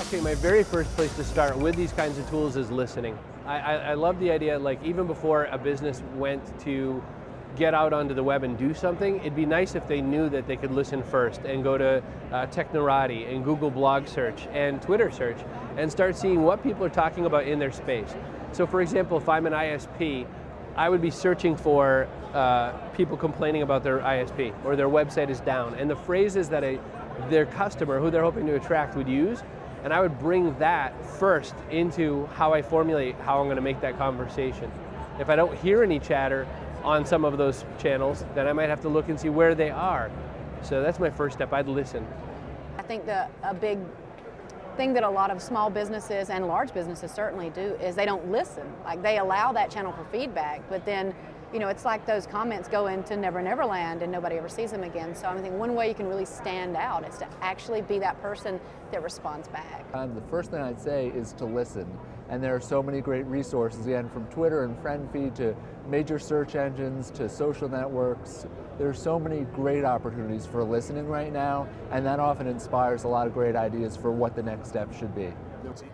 Okay, my very first place to start with these kinds of tools is listening. I love the idea, like even before a business went to get out onto the web and do something, it'd be nice if they knew that they could listen first and go to Technorati and Google blog search and Twitter search and start seeing what people are talking about in their space. So for example, if I'm an ISP, I would be searching for people complaining about their ISP or their website is down, and the phrases that their customer, who they're hoping to attract, would use, and I would bring that first into how I formulate how I'm going to make that conversation. If I don't hear any chatter on some of those channels, then I might have to look and see where they are. So that's my first step, I'd listen. I think that a big thing that a lot of small businesses and large businesses certainly do is they don't listen. Like they allow that channel for feedback, but then it's like those comments go into Never Never Land and nobody ever sees them again. So I think one way you can really stand out is to actually be that person that responds back. The first thing I'd say is to listen. And there are so many great resources, again, from Twitter and FriendFeed to major search engines to social networks. There are so many great opportunities for listening right now, and that often inspires a lot of great ideas for what the next step should be.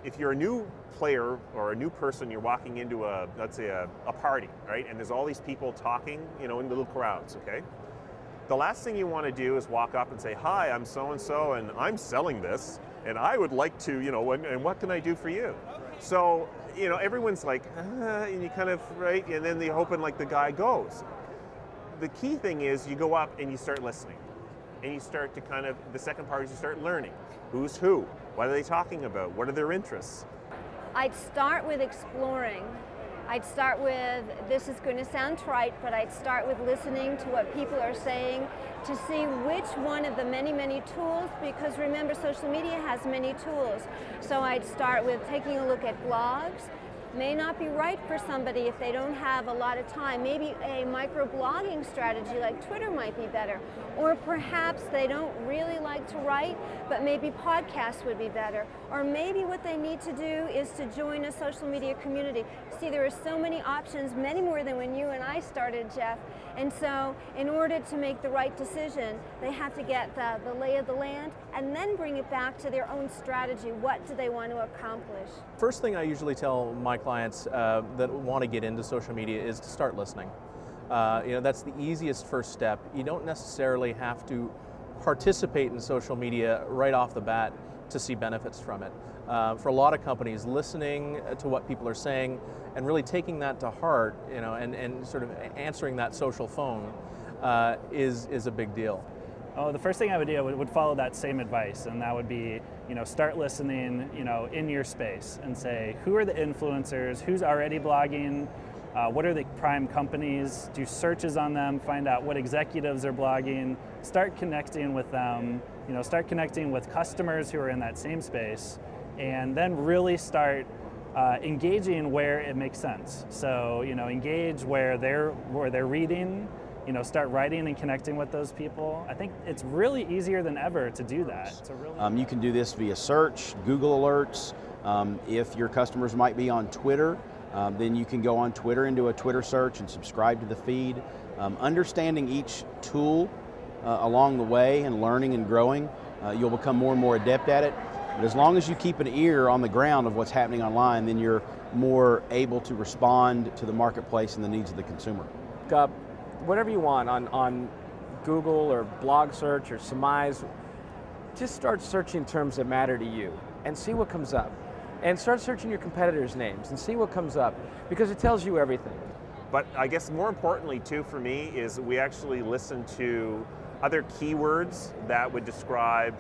If you're a new player or a new person, you're walking into let's say a party, right? And there's all these people talking, in little crowds, okay? The last thing you want to do is walk up and say, "Hi, I'm so-and-so, and I'm selling this, and I would like to, and what can I do for you?" So, everyone's like, and you kind of, right? And then they're hoping like the guy goes. The key thing is you go up and you start listening. And you start to the second part is you start learning. Who's who? What are they talking about? What are their interests? I'd start with exploring. I'd start with, this is going to sound trite, but I'd start with listening to what people are saying to see which one of the many, many tools, because remember, social media has many tools. So I'd start with taking a look at blogs. May not be right for somebody if they don't have a lot of time. Maybe a microblogging strategy like Twitter might be better. Or perhaps they don't really like to write, but maybe podcasts would be better. Or maybe what they need to do is to join a social media community. See, there are so many options, many more than when you and I started, Jeff. And so in order to make the right decision, they have to get the lay of the land and then bring it back to their own strategy. What do they want to accomplish? First thing I usually tell my clients that want to get into social media is to start listening. That's the easiest first step. You don't necessarily have to participate in social media right off the bat to see benefits from it. For a lot of companies, listening to what people are saying and really taking that to heart, and sort of answering that social phone is a big deal. Oh, the first thing I would do would follow that same advice, and that would be, start listening, in your space and say, who are the influencers, who's already blogging, what are the prime companies, do searches on them, find out what executives are blogging, start connecting with them, start connecting with customers who are in that same space, and then really start engaging where it makes sense. So, engage where they're reading, start writing and connecting with those people. I think it's really easier than ever to do that. You can do this via search, Google Alerts. If your customers might be on Twitter, then you can go on Twitter and do a Twitter search and subscribe to the feed. Understanding each tool along the way and learning and growing, you'll become more and more adept at it. But as long as you keep an ear on the ground of what's happening online, then you're more able to respond to the marketplace and the needs of the consumer. Whatever you want on Google or blog search or Surmise, just start searching terms that matter to you and see what comes up. And start searching your competitors' names and see what comes up, because it tells you everything. But I guess more importantly too for me is we actually listen to other keywords that would describe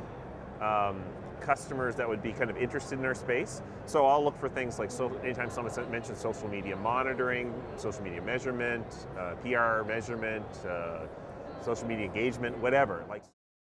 customers that would be kind of interested in our space. So I'll look for things like, anytime someone mentions social media monitoring, social media measurement, PR measurement, social media engagement, whatever.